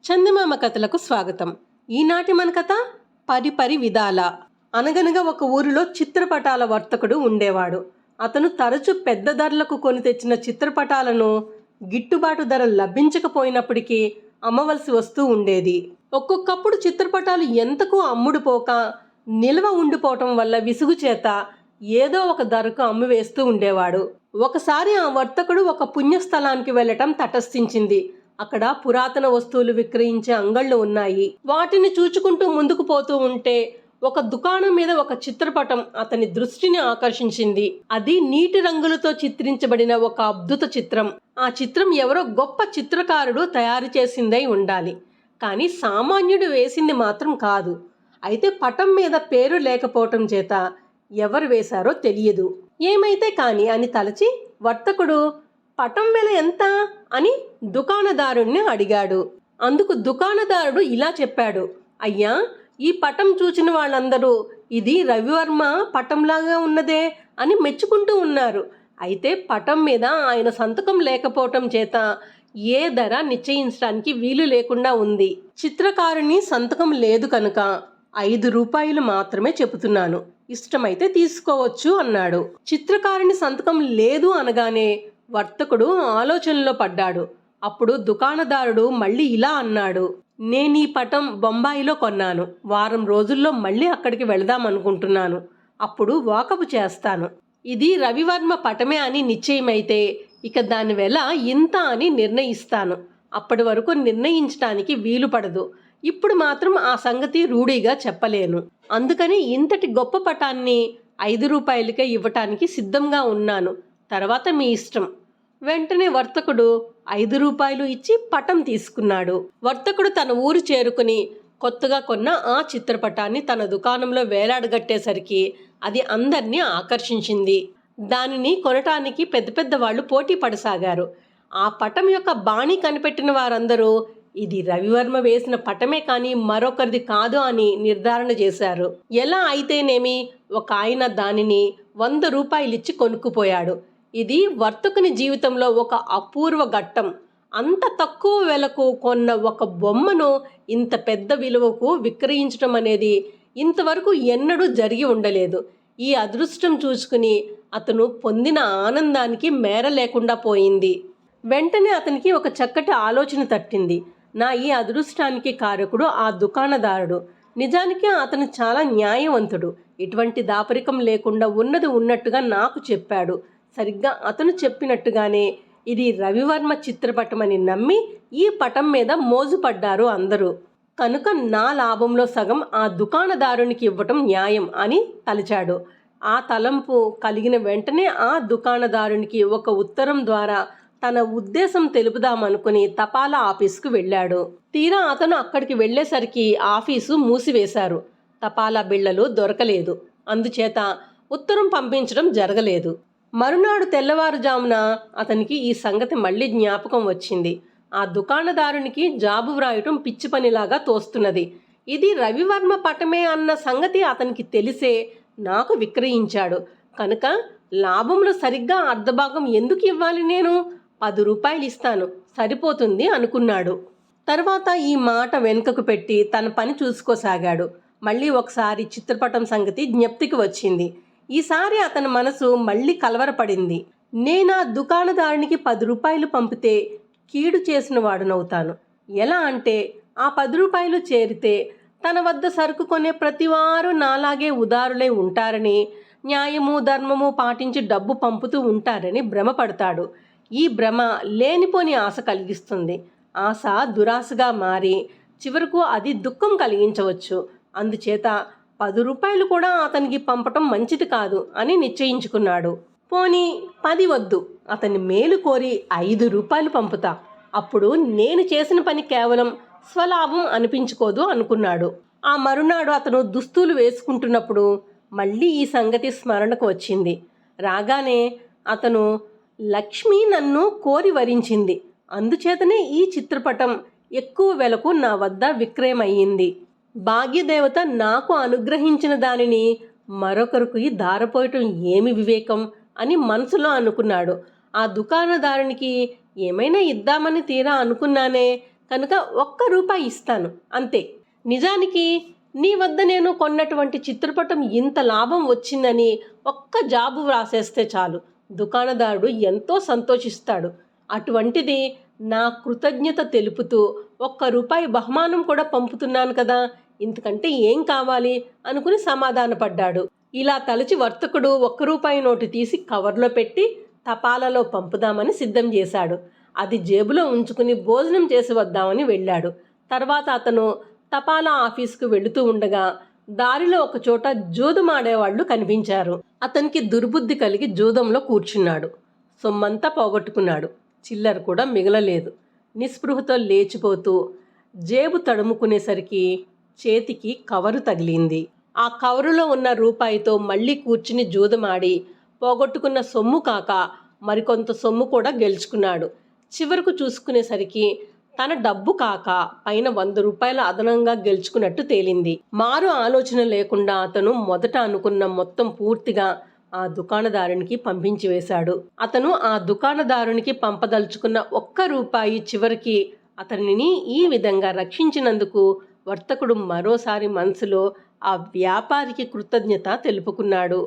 చందమామ కథలకు స్వాగతం. ఈనాటి మన కథ పరిపరి విధాల. అనగనగా ఒక ఊరిలో చిత్రపటాల వర్తకుడు ఉండేవాడు. అతను తరచు పెద్ద ధరలకు కొని తెచ్చిన చిత్రపటాలను గిట్టుబాటు ధర లభించకపోయినప్పటికీ అమ్మవలసి వస్తూ ఉండేది. ఒక్కొక్కప్పుడు చిత్రపటాలు ఎంతకు అమ్ముడుపోక నిల్వ ఉండిపోవటం వల్ల విసుగు చేత ఏదో ఒక ధరకు అమ్మివేస్తూ ఉండేవాడు. ఒకసారి ఆ వర్తకుడు ఒక పుణ్యస్థలానికి వెళ్ళటం తటస్థించింది. అక్కడ పురాతన వస్తువులు విక్రయించే అంగళ్ళు ఉన్నాయి. వాటిని చూచుకుంటూ ముందుకు పోతూ ఉంటే ఒక దుకాణం మీద ఒక చిత్రపటం అతని దృష్టిని ఆకర్షించింది. అది నీటి రంగులతో చిత్రించబడిన ఒక అద్భుత చిత్రం. ఆ చిత్రం ఎవరో గొప్ప చిత్రకారుడు తయారు చేసిందై ఉండాలి, కానీ సామాన్యుడు వేసింది మాత్రం కాదు. అయితే పటం మీద పేరు లేకపోవటం చేత ఎవరు వేశారో తెలియదు. ఏమైతే కాని అని తలచి వర్తకుడు పటం వెల ఎంత అని దుకాణదారుణ్ణి అడిగాడు. అందుకు దుకాణదారుడు ఇలా చెప్పాడు: అయ్యా, ఈ పటం చూచిన వాళ్ళందరూ ఇది రవివర్మ పటంలాగా ఉన్నదే అని మెచ్చుకుంటూ ఉన్నారు. అయితే పటం మీద ఆయన సంతకం లేకపోవటం చేత ఏ ధర నిశ్చయించడానికి వీలు లేకుండా ఉంది. చిత్రకారుని సంతకం లేదు కనుక 5 రూపాయలు మాత్రమే చెబుతున్నాను, ఇష్టమైతే తీసుకోవచ్చు అన్నాడు. చిత్రకారుని సంతకం లేదు అనగానే వర్తకుడు ఆలోచనలో పడ్డాడు. అప్పుడు దుకాణదారుడు మళ్ళీ ఇలా అన్నాడు: నేనీ పటం బొంబాయిలో కొన్నాను. వారం రోజుల్లో మళ్ళీ అక్కడికి వెళదాం అనుకుంటున్నాను. అప్పుడు వాకపు చేస్తాను. ఇది రవివర్మ పటమే అని నిశ్చయమైతే ఇక దాని వెల ఇంత అని నిర్ణయిస్తాను. అప్పటి వరకు నిర్ణయించడానికి వీలు పడదు. ఇప్పుడు మాత్రం ఆ సంగతి రూఢిగా చెప్పలేను. అందుకని ఇంతటి గొప్ప పటాన్ని 5 రూపాయలకే ఇవ్వటానికి సిద్ధంగా ఉన్నాను. తర్వాత మీ ఇష్టం. వెంటనే వర్తకుడు 5 రూపాయలు ఇచ్చి పటం తీసుకున్నాడు. వర్తకుడు తన ఊరు చేరుకుని కొత్తగా కొన్న ఆ చిత్రపటాన్ని తన దుకాణంలో వేలాడగట్టేసరికి అది అందరినీ ఆకర్షించింది. దానిని కొనటానికి పెద్ద పెద్ద వాళ్ళు పోటీ పడసాగారు. ఆ పటం యొక్క బాణీ కనిపెట్టిన వారందరూ ఇది రవివర్మ వేసిన పటమే కానీ మరొకరిది కాదు అని నిర్ధారణ చేశారు. ఎలా అయితేనేమి ఒక ఆయన దానిని 100 రూపాయలిచ్చి కొనుక్కుపోయాడు. ఇది వర్తకుని జీవితంలో ఒక అపూర్వ ఘట్టం. అంత తక్కువ వెలకు కొన్న ఒక బొమ్మను ఇంత పెద్ద విలువకు విక్రయించడం అనేది ఇంతవరకు ఎన్నడూ జరిగి ఉండలేదు. ఈ అదృష్టం చూసుకుని అతను పొందిన ఆనందానికి మేర లేకుండా పోయింది. వెంటనే అతనికి ఒక చక్కటి ఆలోచన తట్టింది. నా ఈ అదృష్టానికి కారకుడు ఆ దుకాణదారుడు. నిజానికి అతను చాలా న్యాయవంతుడు. ఎటువంటి దాపరికం లేకుండా ఉన్నది ఉన్నట్టుగా నాకు చెప్పాడు. సరిగ్గా అతను చెప్పినట్టుగానే ఇది రవివర్మ చిత్రపటమని నమ్మి ఈ పటం మీద మోజుపడ్డారు అందరూ. కనుక నా లాభంలో సగం ఆ దుకాణదారునికి ఇవ్వటం న్యాయం అని తలచాడు. ఆ తలంపు కలిగిన వెంటనే ఆ దుకాణదారునికి ఒక ఉత్తరం ద్వారా తన ఉద్దేశం తెలుపుదామనుకుని తపాలా ఆఫీసుకు వెళ్ళాడు. తీరా అతను అక్కడికి వెళ్ళేసరికి ఆఫీసు మూసివేశారు. తపాలా బిళ్ళలు దొరకలేదు. అందుచేత ఉత్తరం పంపించడం జరగలేదు. మరునాడు తెల్లవారుజామున అతనికి ఈ సంగతి మళ్ళీ జ్ఞాపకం వచ్చింది. ఆ దుకాణదారునికి జాబు వ్రాయటం పిచ్చి పనిలాగా తోస్తున్నది. ఇది రవివర్మ పటమే అన్న సంగతి అతనికి తెలిసే నాకు విక్రయించాడు కనుక లాభంలో సరిగ్గా అర్ధభాగం ఎందుకు ఇవ్వాలి? నేను 10 రూపాయలు ఇస్తాను, సరిపోతుంది అనుకున్నాడు. తర్వాత ఈ మాట వెనుకకు పెట్టి తన పని చూసుకోసాగాడు. మళ్ళీ ఒకసారి చిత్రపటం సంగతి జ్ఞప్తికి వచ్చింది. ఈసారి అతని మనసు మళ్ళీ కలవరపడింది. నేనా దుకాణదారునికి 10 రూపాయలు పంపితే కీడు చేసిన వాడునవుతాను. ఎలా అంటే ఆ 10 రూపాయలు చేరితే తన వద్ద సరుకు కొనే ప్రతివారు నాలాగే ఉదారులై ఉంటారని, న్యాయము ధర్మము పాటించి డబ్బు పంపుతూ ఉంటారని భ్రమపడతాడు. ఈ భ్రమ లేనిపోని ఆశ కలిగిస్తుంది. ఆశ దురాశగా మారి చివరకు అది దుఃఖం కలిగించవచ్చు. అందుచేత 10 రూపాయలు కూడా అతనికి పంపటం మంచిది కాదు అని నిశ్చయించుకున్నాడు. పోనీ 10 వద్దు, అతని మేలు కోరి 5 రూపాయలు పంపుతా. అప్పుడు నేను చేసిన పని కేవలం స్వలాభం అనిపించుకోదు అనుకున్నాడు. ఆ మరునాడు అతను దుస్తులు వేసుకుంటున్నప్పుడు మళ్ళీ ఈ సంగతి స్మరణకు వచ్చింది. రాగానే అతను లక్ష్మి నన్ను కోరి వరించింది, అందుచేతనే ఈ చిత్రపటం ఎక్కువ వెలకు నా వద్ద విక్రయమయ్యింది. భాగ్యదేవత నాకు అనుగ్రహించిన దానిని మరొకరికి దారపోయటం ఏమి వివేకం అని మనసులో అనుకున్నాడు. ఆ దుకాణదారునికి ఏమైనా ఇద్దామని తీరా అనుకున్నానే, కనుక ₹1 ఇస్తాను అంతే. నిజానికి నీ వద్ద నేను కొన్నటువంటి చిత్రపటం ఇంత లాభం వచ్చిందని ఒక్క జాబు వ్రాసేస్తే చాలు, దుకాణదారుడు ఎంతో సంతోషిస్తాడు. అటువంటిది నా కృతజ్ఞత తెలుపుతూ ₹1 బహుమానం కూడా పంపుతున్నాను కదా, ఇంతకంటే ఏం కావాలి అనుకుని సమాధానపడ్డాడు. ఇలా తలచి వర్తకుడు ₹1 నోటు తీసి కవర్లో పెట్టి తపాలాలో పంపుదామని సిద్ధం చేశాడు. అది జేబులో ఉంచుకుని భోజనం చేసి వద్దామని వెళ్ళాడు. తర్వాత అతను తపాలా ఆఫీసుకు వెళుతూ ఉండగా దారిలో ఒక చోట జూదమాడేవాళ్లు కనిపించారు. అతనికి దుర్బుద్ధి కలిగి జూదంలో కూర్చున్నాడు. సొమ్మంతా పోగొట్టుకున్నాడు. చిల్లర కూడా మిగలలేదు. నిస్పృహతో లేచిపోతూ జేబు తడుముకునేసరికి చేతికి కవరు తగిలింది. ఆ కవరులో ఉన్న రూపాయితో మళ్ళీ కూర్చుని జూదమాడి పోగొట్టుకున్న సొమ్ము కాక మరికొంత సొమ్ము కూడా గెలుచుకున్నాడు. చివరకు చూసుకునేసరికి తన డబ్బు కాక పైన ₹100 అదనంగా గెలుచుకున్నట్టు తేలింది. మారు ఆలోచన లేకుండా అతను మొదట అనుకున్న మొత్తం పూర్తిగా ఆ దుకాణదారునికి పంపించి వేశాడు. అతను ఆ దుకాణదారునికి పంపదలుచుకున్న ₹1 చివరికి అతనిని ఈ విధంగా రక్షించినందుకు వర్తకుడు మరోసారి మనసులో ఆ వ్యాపారికి కృతజ్ఞత తెలుపుకున్నాడు.